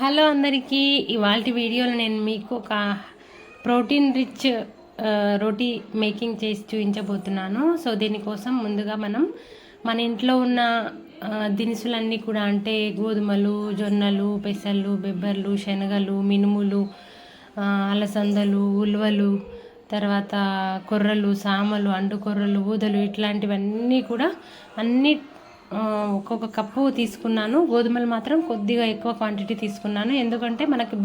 Hello అందరికీ, ఇవాల్టి వీడియోలో నేను మీకు ఒక ప్రోటీన్ రిచ్ రోటీ మేకింగ్ చేసి చూపించబోతున్నాను. సో దీనికోసం ముందుగా మన ఇంట్లో ఉన్న దినుసులన్నీ కూడా, అంటే గోధుమలు, జొన్నలు, పెసళ్ళు, బెబ్బర్లు, శనగలు, మినుములు, అలసందలు, ఉలువలు, తర్వాత కొర్రలు, సామలు, అండు కొర్రలు, ఊదలు, ఇట్లాంటివన్నీ కూడా అన్నీ ఒక్కొక్క కప్పు తీసుకున్నాను. గోధుమలు మాత్రం కొద్దిగా ఎక్కువ క్వాంటిటీ తీసుకున్నాను, ఎందుకంటే మనకు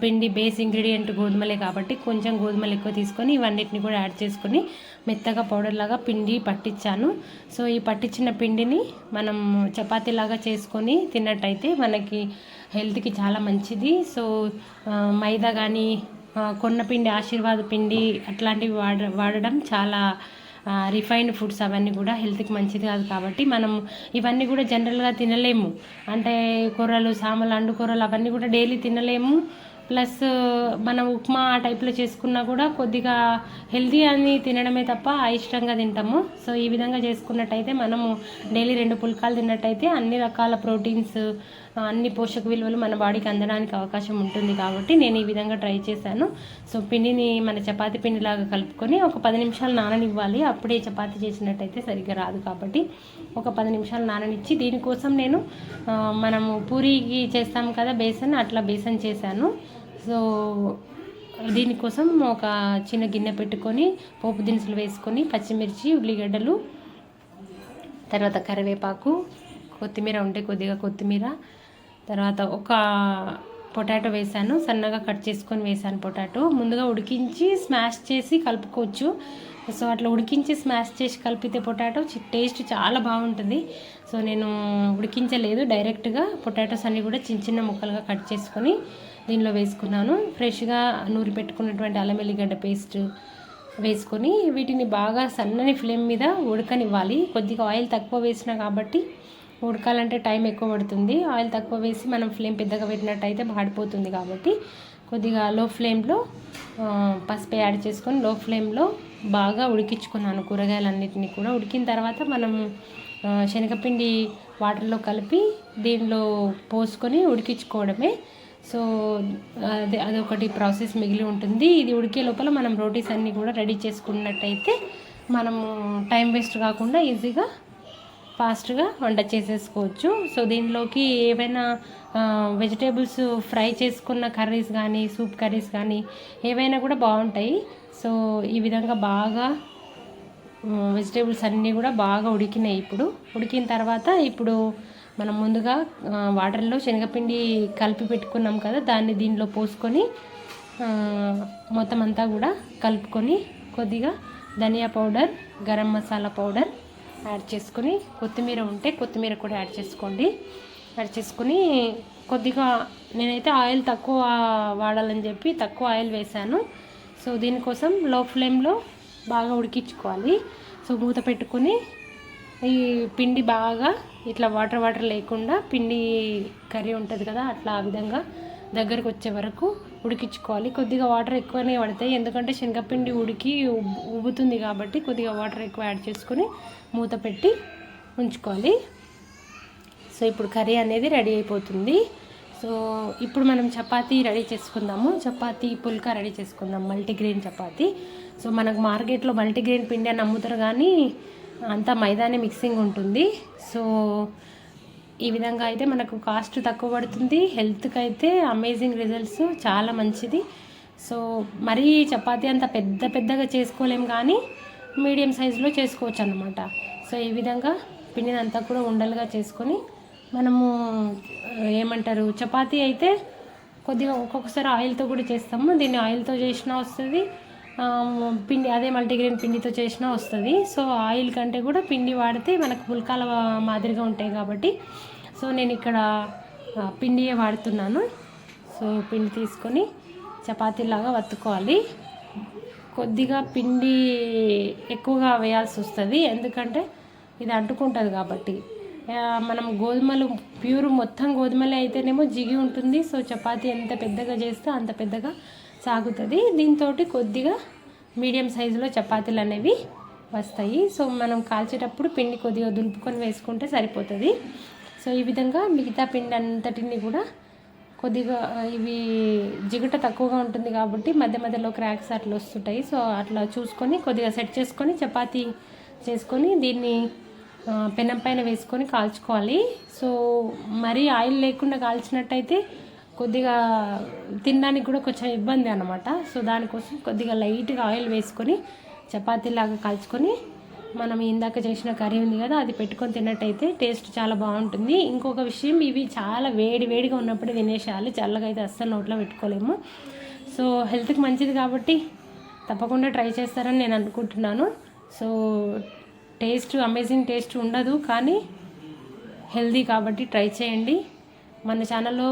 పిండి బేస్ ఇంగ్రీడియంట్ గోధుమలే కాబట్టి కొంచెం గోధుమలు ఎక్కువ తీసుకొని ఇవన్నిటిని కూడా యాడ్ చేసుకొని మెత్తగా పౌడర్ లాగా పిండి పట్టించాను. సో ఈ పట్టించిన పిండిని మనం చపాతీలాగా చేసుకొని తిన్నట్టయితే మనకి హెల్త్కి చాలా మంచిది. సో మైదా కానీ కొన్న పిండి, ఆశీర్వాద పిండి అట్లాంటివి వాడడం చాలా రిఫైన్డ్ ఫుడ్స్ అవన్నీ కూడా హెల్త్కి మంచిది కాదు. కాబట్టి మనం ఇవన్నీ కూడా జనరల్గా తినలేము, అంటే కూరలు, సామలు, అండు కూరలు అవన్నీ కూడా డైలీ తినలేము. ప్లస్ మనం ఉప్మా ఆ టైప్లో చేసుకున్నా కూడా కొద్దిగా హెల్తీ అని తినడమే తప్ప ఇష్టంగా తింటాము. సో ఈ విధంగా చేసుకున్నట్టయితే మనము డైలీ 2 పుల్కాలు తిన్నట్టయితే అన్ని రకాల ప్రోటీన్స్, అన్ని పోషక విలువలు మన బాడీకి అందడానికి అవకాశం ఉంటుంది. కాబట్టి నేను ఈ విధంగా ట్రై చేశాను. సో పిండిని మన చపాతీ పిండిలాగా కలుపుకొని ఒక 10 నిమిషాలు నాననివ్వాలి. అప్పుడే చపాతీ చేసినట్టయితే సరిగ్గా రాదు. కాబట్టి ఒక 10 నిమిషాలు నాననిచ్చి, దీనికోసం నేను మనము పూరీకి చేస్తాం కదా బేసన్, అట్లా బేసన్ చేశాను. సో దీనికోసం ఒక చిన్న గిన్నె పెట్టుకొని పోపు దినుసులు వేసుకొని పచ్చిమిర్చి, ఉల్లిగడ్డలు, తర్వాత కరివేపాకు, కొత్తిమీర ఉంటే కొద్దిగా కొత్తిమీర, తర్వాత ఒక పొటాటో వేసాను, సన్నగా కట్ చేసుకొని వేసాను. పొటాటో ముందుగా ఉడికించి స్మాష్ చేసి కలుపుకోవచ్చు. సో అట్లా ఉడికించి స్మాష్ చేసి కలిపితే పొటాటో టేస్ట్ చాలా బాగుంటుంది. సో నేను ఉడికించలేదు, డైరెక్ట్గా పొటాటోస్ అన్నీ కూడా చిన్న చిన్న ముక్కలుగా కట్ చేసుకొని దీనిలో వేసుకున్నాను. ఫ్రెష్గా నూరి పెట్టుకున్నటువంటి అల్లం వెల్లిగడ్డ పేస్ట్ వేసుకొని వీటిని బాగా సన్నని ఫ్లేమ్ మీద ఉడకనివ్వాలి. కొద్దిగా ఆయిల్ తక్కువ వేసినా కాబట్టి ఉడకాలంటే టైం ఎక్కువ పడుతుంది. ఆయిల్ తక్కువ వేసి మనం ఫ్లేమ్ పెద్దగా పెట్టినట్టయితే మాడిపోతుంది. కాబట్టి కొద్దిగా లో ఫ్లేమ్లో పసుపు యాడ్ చేసుకొని లో ఫ్లేమ్లో బాగా ఉడికించుకున్నాను కూరగాయలన్నిటిని కూడా. ఉడికిన తర్వాత మనం శనగపిండి వాటర్లో కలిపి దీనిలో పోసుకొని ఉడికించుకోవడమే. సో అదొకటి ప్రాసెస్ మిగిలి ఉంటుంది. ఇది ఉడికే లోపల మనం రోటీస్ అన్నీ కూడా రెడీ చేసుకున్నట్టయితే మనము టైం వేస్ట్ కాకుండా ఈజీగా ఫాస్ట్గా వంట చేసేసుకోవచ్చు. సో దీనిలోకి ఏవైనా వెజిటేబుల్స్ ఫ్రై చేసుకున్న కర్రీస్ కానీ, సూప్ కర్రీస్ కానీ ఏవైనా కూడా బాగుంటాయి. సో ఈ విధంగా బాగా వెజిటేబుల్స్ అన్నీ కూడా బాగా ఉడికినాయి. ఇప్పుడు ఉడికిన తర్వాత ఇప్పుడు మనం ముందుగా వాటర్లో శనగపిండి కలిపి పెట్టుకున్నాం కదా, దాన్ని దీనిలో పోసుకొని మొత్తం అంతా కూడా కలుపుకొని కొద్దిగా ధనియా powder, garam masala powder add చేసుకొని, కొత్తిమీర ఉంటే కొత్తిమీర కూడా యాడ్ చేసుకోండి. యాడ్ చేసుకొని కొద్దిగా నేనైతే ఆయిల్ తక్కువ వాడాలని చెప్పి తక్కువ ఆయిల్ వేసాను. సో దీనికోసం లో ఫ్లేమ్లో బాగా ఉడికించుకోవాలి. సో మూత పెట్టుకొని ఈ పిండి బాగా ఇట్లా వాటర్ లేకుండా పిండి కర్రీ ఉంటుంది కదా, అట్లా ఆ విధంగా దగ్గరకు వచ్చే వరకు ఉడికించుకోవాలి. కొద్దిగా వాటర్ ఎక్కువనే పడతాయి, ఎందుకంటే శనగపిండి ఉడికి ఉబ్బుతుంది కాబట్టి కొద్దిగా వాటర్ ఎక్కువ యాడ్ చేసుకొని మూత పెట్టి ఉంచుకోవాలి. సో ఇప్పుడు కర్రీ అనేది రెడీ అయిపోతుంది. సో ఇప్పుడు మనం చపాతీ రెడీ చేసుకుందాము. చపాతీ పుల్కా రెడీ చేసుకుందాం, మల్టీగ్రెయిన్ చపాతీ. సో మనకు మార్కెట్లో మల్టీగ్రెయిన్ పిండి అని అమ్ముతారు, కానీ అంతా మైదానే మిక్సింగ్ ఉంటుంది. సో ఈ విధంగా అయితే మనకు కాస్ట్ తక్కువ పడుతుంది, హెల్త్కి అయితే అమేజింగ్ రిజల్ట్స్, చాలా మంచిది. సో మరీ చపాతీ అంత పెద్దగా చేసుకోలేం, కానీ మీడియం సైజులో చేసుకోవచ్చు అన్నమాట. సో ఈ విధంగా పిండిని అంతా కూడా ఉండలుగా చేసుకొని మనము ఏమంటారు, చపాతీ అయితే కొద్దిగా ఒక్కొక్కసారి ఆయిల్తో కూడా చేస్తాము. దీన్ని ఆయిల్తో చేసినా వస్తుంది, పిండి అదే మల్టీగ్రెయిన్ పిండితో చేసినా వస్తుంది. సో ఆయిల్ కంటే కూడా పిండి వాడితే మనకు పుల్కాల మాదిరిగా ఉంటాయి కాబట్టి సో నేను ఇక్కడ పిండియే వాడుతున్నాను. సో పిండి తీసుకొని చపాతీలాగా వత్తుకోవాలి. కొద్దిగా పిండి ఎక్కువగా వేయాల్సి వస్తుంది, ఎందుకంటే ఇది అంటుకుంటుంది కాబట్టి. మనం గోధుమలు ప్యూర్ మొత్తం గోధుమలే అయితేనేమో జిగి ఉంటుంది. సో చపాతీ ఎంత పెద్దగా చేస్తే అంత పెద్దగా సాగుతుంది. దీంతో కొద్దిగా మీడియం సైజులో చపాతీలు అనేవి వస్తాయి. సో మనం కాల్చేటప్పుడు పిండి కొద్దిగా దులుపుకొని వేసుకుంటే సరిపోతుంది. సో ఈ విధంగా మిగతా పిండి అంతటిని కూడా కొద్దిగా ఇవి జిగుట తక్కువగా ఉంటుంది కాబట్టి మధ్య మధ్యలో క్రాక్స్ అట్లా వస్తుంటాయి. సో అట్లా చూసుకొని కొద్దిగా సెట్ చేసుకొని చపాతీ చేసుకొని దీన్ని పెనం పైన వేసుకొని కాల్చుకోవాలి. సో మరీ ఆయిల్ లేకుండా కాల్చినట్టయితే కొద్దిగా తినడానికి కూడా కొంచెం ఇబ్బంది అన్నమాట. సో దానికోసం కొద్దిగా లైట్గా ఆయిల్ వేసుకొని చపాతీలాగా కాల్చుకొని మనం ఇందాక చేసిన కర్రీ ఉంది కదా, అది పెట్టుకొని తిన్నట్టయితే టేస్ట్ చాలా బాగుంటుంది. ఇంకొక విషయం, ఇవి చాలా వేడిగా ఉన్నప్పుడే తినేసేయాలి, చల్లగా అయితే అస్సలు నోట్లో పెట్టుకోలేము. సో హెల్త్కి మంచిది కాబట్టి తప్పకుండా ట్రై చేస్తారని నేను అనుకుంటున్నాను. సో టేస్ట్ అమేజింగ్ టేస్ట్ ఉండదు, కానీ హెల్దీ కాబట్టి ట్రై చేయండి. మన ఛానల్లో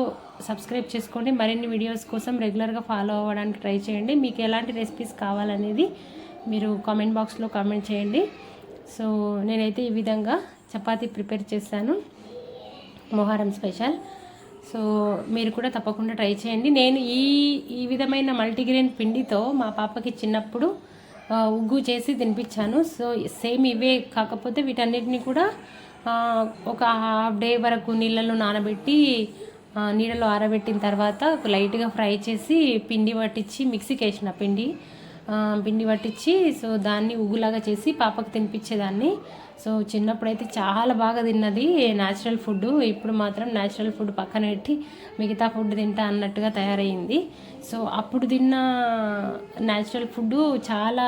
సబ్స్క్రైబ్ చేసుకోండి. మరిన్ని వీడియోస్ కోసం రెగ్యులర్గా ఫాలో అవ్వడానికి ట్రై చేయండి. మీకు ఎలాంటి రెసిపీస్ కావాలనేది మీరు కామెంట్ బాక్స్లో కామెంట్ చేయండి. సో నేనైతే ఈ విధంగా చపాతీ ప్రిపేర్ చేశాను, మొహరం స్పెషల్. సో మీరు కూడా తప్పకుండా ట్రై చేయండి. నేను ఈ విధమైన మల్టీగ్రెయిన్ పిండితో మా పాపకి చిన్నప్పుడు ఉగ్గు చేసి తినిపించాను. సో సేమ్ ఇవే, కాకపోతే వీటన్నిటిని కూడా ఒక హాఫ్ డే వరకు నీళ్ళలో నానబెట్టి నీళ్ళలో ఆరబెట్టిన తర్వాత లైట్గా ఫ్రై చేసి పిండి పట్టించి మిక్సీకి వేసిన పిండి పట్టించి సో దాన్ని ఉగ్గులాగా చేసి పాపకు తినిపించేదాన్ని. సో చిన్నప్పుడైతే చాలా బాగా తిన్నది న్యాచురల్ ఫుడ్. ఇప్పుడు మాత్రం న్యాచురల్ ఫుడ్ పక్కన పెట్టి మిగతా ఫుడ్ తింటా అన్నట్టుగా తయారయ్యింది. సో అప్పుడు తిన్న న్యాచురల్ ఫుడ్ చాలా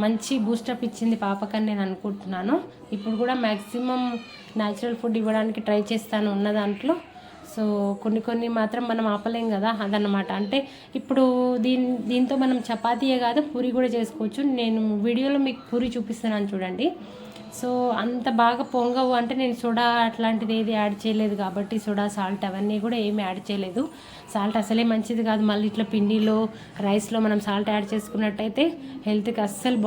మంచి బూస్టప్ ఇచ్చింది పాపకని నేను అనుకుంటున్నాను. ఇప్పుడు కూడా మ్యాక్సిమం న్యాచురల్ ఫుడ్ ఇవ్వడానికి ట్రై చేస్తాను ఉన్న దాంట్లో. సో కొన్ని మాత్రం మనం ఆపలేం కదా, అదన్నమాట. అంటే ఇప్పుడు దీంతో మనం చపాతీయే కాదు పూరి కూడా చేసుకోవచ్చు. నేను వీడియోలో మీకు పూరి చూపిస్తున్నాను చూడండి. సో అంత బాగా పొంగవు, అంటే నేను సోడా అట్లాంటిది ఏది యాడ్ చేయలేదు కాబట్టి, సోడా సాల్ట్ అవన్నీ కూడా ఏమి యాడ్ చేయలేదు. సాల్ట్ అసలే మంచిది కాదు, మళ్ళీ ఇట్లా పిండిలో రైస్లో మనం సాల్ట్ యాడ్ చేసుకున్నట్టయితే హెల్త్కి అస్సలు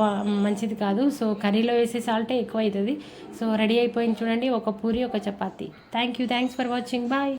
మంచిది కాదు. సో కర్రీలో వేసే సాల్టే ఎక్కువ అవుతుంది. సో రెడీ అయిపోయింది చూడండి, ఒక పూరి ఒక chapati. Thanks for watching, bye.